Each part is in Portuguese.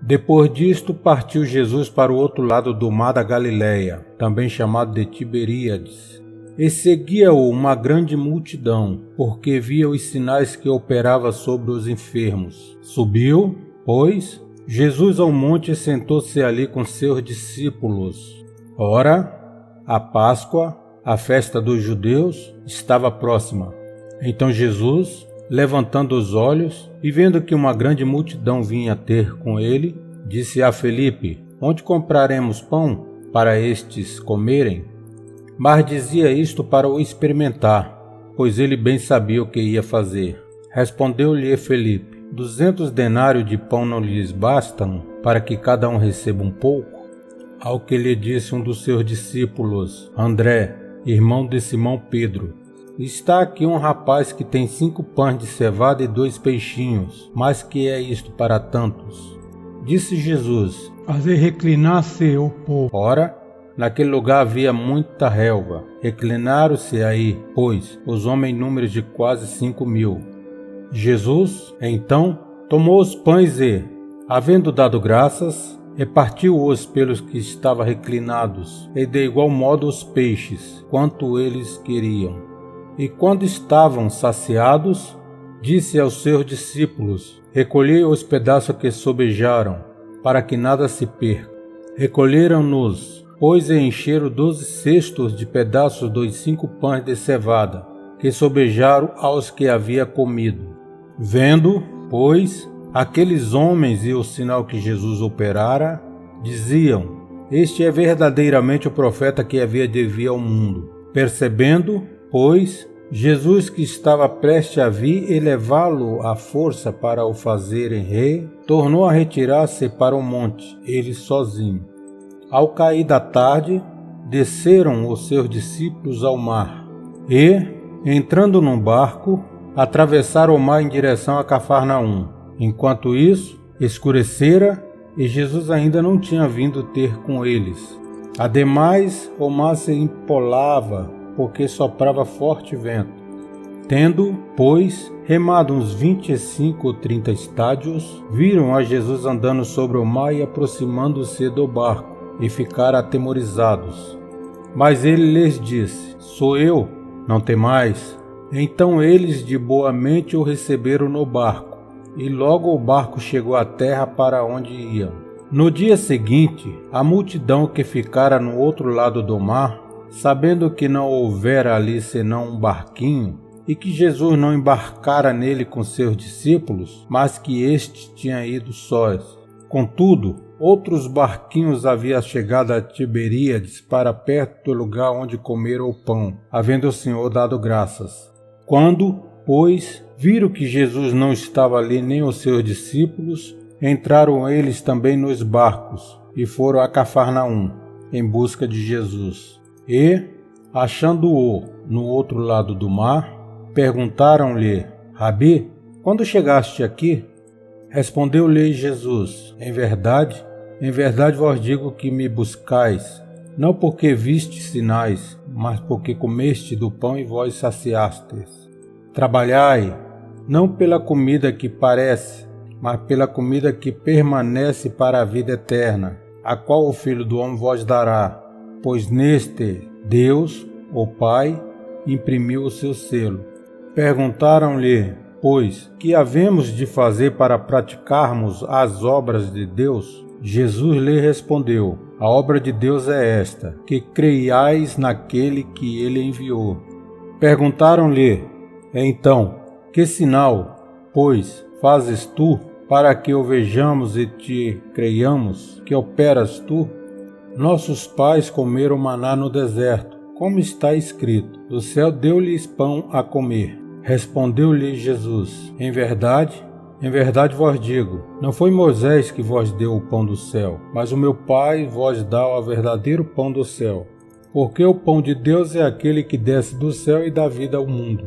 Depois disto, partiu Jesus para o outro lado do mar da Galileia, também chamado de Tiberíades. E seguia-o uma grande multidão, porque via os sinais que operava sobre os enfermos. Subiu, pois, Jesus ao monte e sentou-se ali com seus discípulos. Ora, a Páscoa, a festa dos judeus, estava próxima. Então Jesus, levantando os olhos e vendo que uma grande multidão vinha ter com ele, disse a Felipe: Onde compraremos pão para estes comerem? Mas dizia isto para o experimentar, pois ele bem sabia o que ia fazer. Respondeu-lhe Felipe: 200 denários de pão não lhes bastam para que cada um receba um pouco? Ao que lhe disse um dos seus discípulos, André, irmão de Simão Pedro: Está aqui um rapaz que tem 5 pães de cevada e 2 peixinhos, mas que é isto para tantos? Disse Jesus: Fazer reclinar-se o povo. Ora, naquele lugar havia muita relva. Reclinaram-se aí, pois, os homens em número de quase 5.000. Jesus, então, tomou os pães e, havendo dado graças, repartiu-os pelos que estavam reclinados, e de igual modo os peixes, quanto eles queriam. E quando estavam saciados, disse aos seus discípulos: Recolhei os pedaços que sobejaram, para que nada se perca. Recolheram-nos, pois, e encheram 12 cestos de pedaços dos 5 pães de cevada, que sobejaram aos que havia comido. Vendo, pois, aqueles homens e o sinal que Jesus operara, diziam: Este é verdadeiramente o profeta que havia de vir ao mundo. Percebendo, pois, Jesus que estava prestes a vir e levá-lo à força para o fazerem rei, tornou a retirar-se para o monte, ele sozinho. Ao cair da tarde, desceram os seus discípulos ao mar e, entrando num barco, atravessaram o mar em direção a Cafarnaum. Enquanto isso, escurecera e Jesus ainda não tinha vindo ter com eles. Ademais, o mar se empolava, porque soprava forte vento. Tendo, pois, remado uns 25 ou 30 estádios, viram a Jesus andando sobre o mar e aproximando-se do barco, e ficaram atemorizados. Mas ele lhes disse: Sou eu, não temais. Então eles de boa mente o receberam no barco, e logo o barco chegou à terra para onde iam. No dia seguinte, a multidão que ficara no outro lado do mar, sabendo que não houvera ali senão um barquinho, e que Jesus não embarcara nele com seus discípulos, mas que este tinha ido sós. Contudo, outros barquinhos haviam chegado a Tiberíades para perto do lugar onde comeram o pão, havendo o Senhor dado graças. Quando, pois, viram que Jesus não estava ali nem os seus discípulos, entraram eles também nos barcos e foram a Cafarnaum em busca de Jesus. E, achando-o no outro lado do mar, perguntaram-lhe: Rabi, quando chegaste aqui? Respondeu-lhe Jesus: em verdade vos digo que me buscais, não porque viste sinais, mas porque comeste do pão e vós saciastes. Trabalhai, não pela comida que parece, mas pela comida que permanece para a vida eterna, a qual o Filho do Homem vos dará, pois neste Deus, o Pai, imprimiu o seu selo. Perguntaram-lhe, pois, que havemos de fazer para praticarmos as obras de Deus? Jesus lhe respondeu: A obra de Deus é esta, que creiais naquele que ele enviou. Perguntaram-lhe, então, que sinal, pois, fazes tu, para que o vejamos e te creiamos, que operas tu? Nossos pais comeram maná no deserto, como está escrito: do céu deu-lhes pão a comer. Respondeu-lhe Jesus: em verdade vos digo, não foi Moisés que vos deu o pão do céu, mas o meu Pai vos dá o verdadeiro pão do céu. Porque o pão de Deus é aquele que desce do céu e dá vida ao mundo.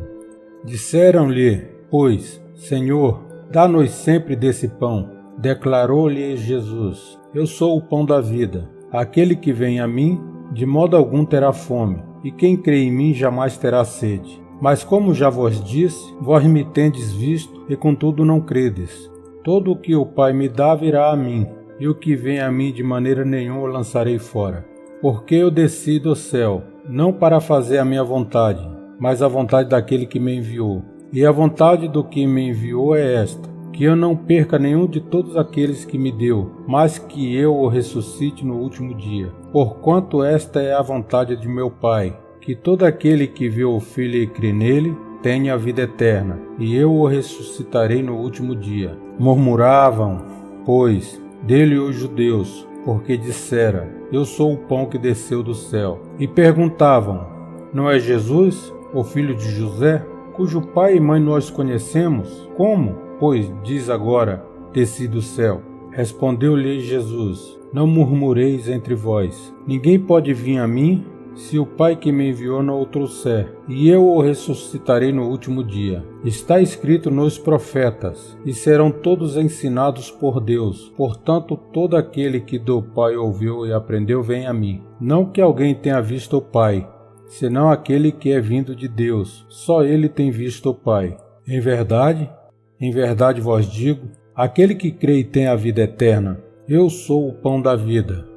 Disseram-lhe, pois, Senhor, dá-nos sempre desse pão. Declarou-lhe Jesus: eu sou o pão da vida. Aquele que vem a mim, de modo algum terá fome, e quem crê em mim jamais terá sede. Mas como já vos disse, vós me tendes visto, e contudo não credes. Todo o que o Pai me dá virá a mim, e o que vem a mim de maneira nenhuma eu lançarei fora. Porque eu desci do céu, não para fazer a minha vontade, mas a vontade daquele que me enviou. E a vontade do que me enviou é esta, que eu não perca nenhum de todos aqueles que me deu, mas que eu o ressuscite no último dia. Porquanto esta é a vontade de meu Pai, que todo aquele que vê o Filho e crê nele, tenha a vida eterna, e eu o ressuscitarei no último dia. Murmuravam, pois, dele os judeus, porque dissera, eu sou o pão que desceu do céu. E perguntavam, não é Jesus, o filho de José, cujo pai e mãe nós conhecemos? Como, pois, diz agora, desci do céu? Respondeu-lhe Jesus, não murmureis entre vós. Ninguém pode vir a mim, se o Pai que me enviou não o trouxer, e eu o ressuscitarei no último dia. Está escrito nos profetas, e serão todos ensinados por Deus. Portanto, todo aquele que do Pai ouviu e aprendeu vem a mim. Não que alguém tenha visto o Pai, senão aquele que é vindo de Deus. Só ele tem visto o Pai. Em verdade vos digo, aquele que crê e tem a vida eterna, eu sou o pão da vida.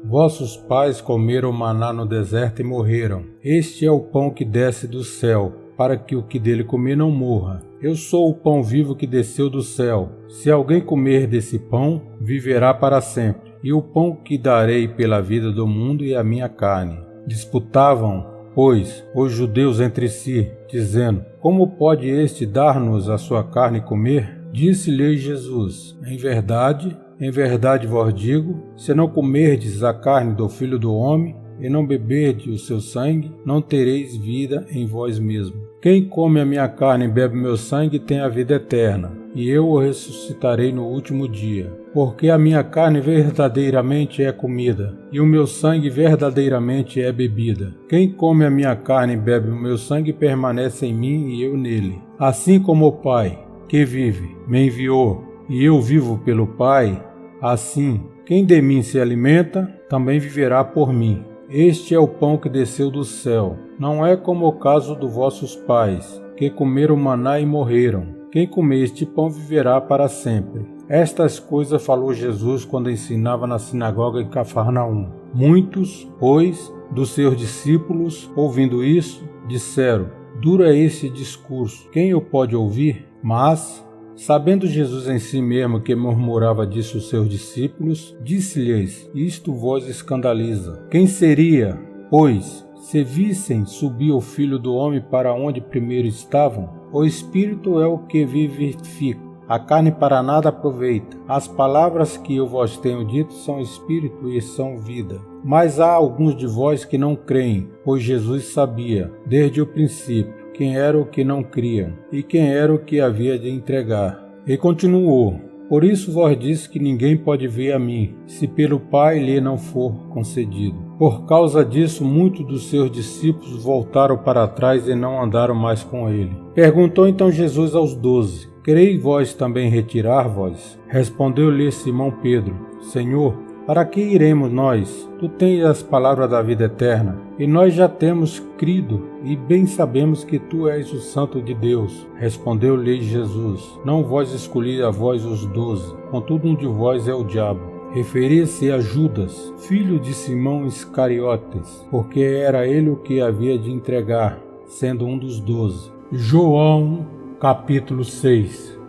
Vossos pais comeram maná no deserto e morreram. Este é o pão que desce do céu, para que o que dele comer não morra. Eu sou o pão vivo que desceu do céu. Se alguém comer desse pão, viverá para sempre. E o pão que darei pela vida do mundo é a minha carne. Disputavam, pois, os judeus entre si, dizendo, como pode este dar-nos a sua carne comer? Disse-lhe Jesus, em verdade vos digo, se não comerdes a carne do Filho do Homem e não beberdes o seu sangue, não tereis vida em vós mesmos. Quem come a minha carne e bebe meu sangue tem a vida eterna, e eu o ressuscitarei no último dia. Porque a minha carne verdadeiramente é comida, e o meu sangue verdadeiramente é bebida. Quem come a minha carne e bebe o meu sangue permanece em mim e eu nele. Assim como o Pai, que vive, me enviou, e eu vivo pelo Pai, assim, quem de mim se alimenta, também viverá por mim. Este é o pão que desceu do céu. Não é como o caso dos vossos pais, que comeram maná e morreram. Quem comer este pão viverá para sempre. Estas coisas falou Jesus quando ensinava na sinagoga em Cafarnaum. Muitos, pois, dos seus discípulos, ouvindo isso, disseram, duro é esse discurso, quem o pode ouvir? Mas, sabendo Jesus em si mesmo que murmurava disso os seus discípulos, disse-lhes, isto vos escandaliza. Quem seria, pois, se vissem subir o Filho do Homem para onde primeiro estavam? O Espírito é o que vivifica, a carne para nada aproveita. As palavras que eu vos tenho dito são Espírito e são vida. Mas há alguns de vós que não creem, pois Jesus sabia, desde o princípio, quem era o que não criam, e quem era o que havia de entregar. E continuou, por isso vos disse que ninguém pode vir a mim, se pelo Pai lhe não for concedido. Por causa disso, muitos dos seus discípulos voltaram para trás e não andaram mais com ele. Perguntou então Jesus aos 12, quereis vós também retirar-vos? Respondeu-lhe Simão Pedro, Senhor, para que iremos nós? Tu tens as palavras da vida eterna, e nós já temos crido, e bem sabemos que tu és o Santo de Deus. Respondeu-lhe Jesus, não vós escolhi a vós os 12, contudo um de vós é o diabo. Referia-se a Judas, filho de Simão Iscariotes, porque era ele o que havia de entregar, sendo um dos 12. João, capítulo 6.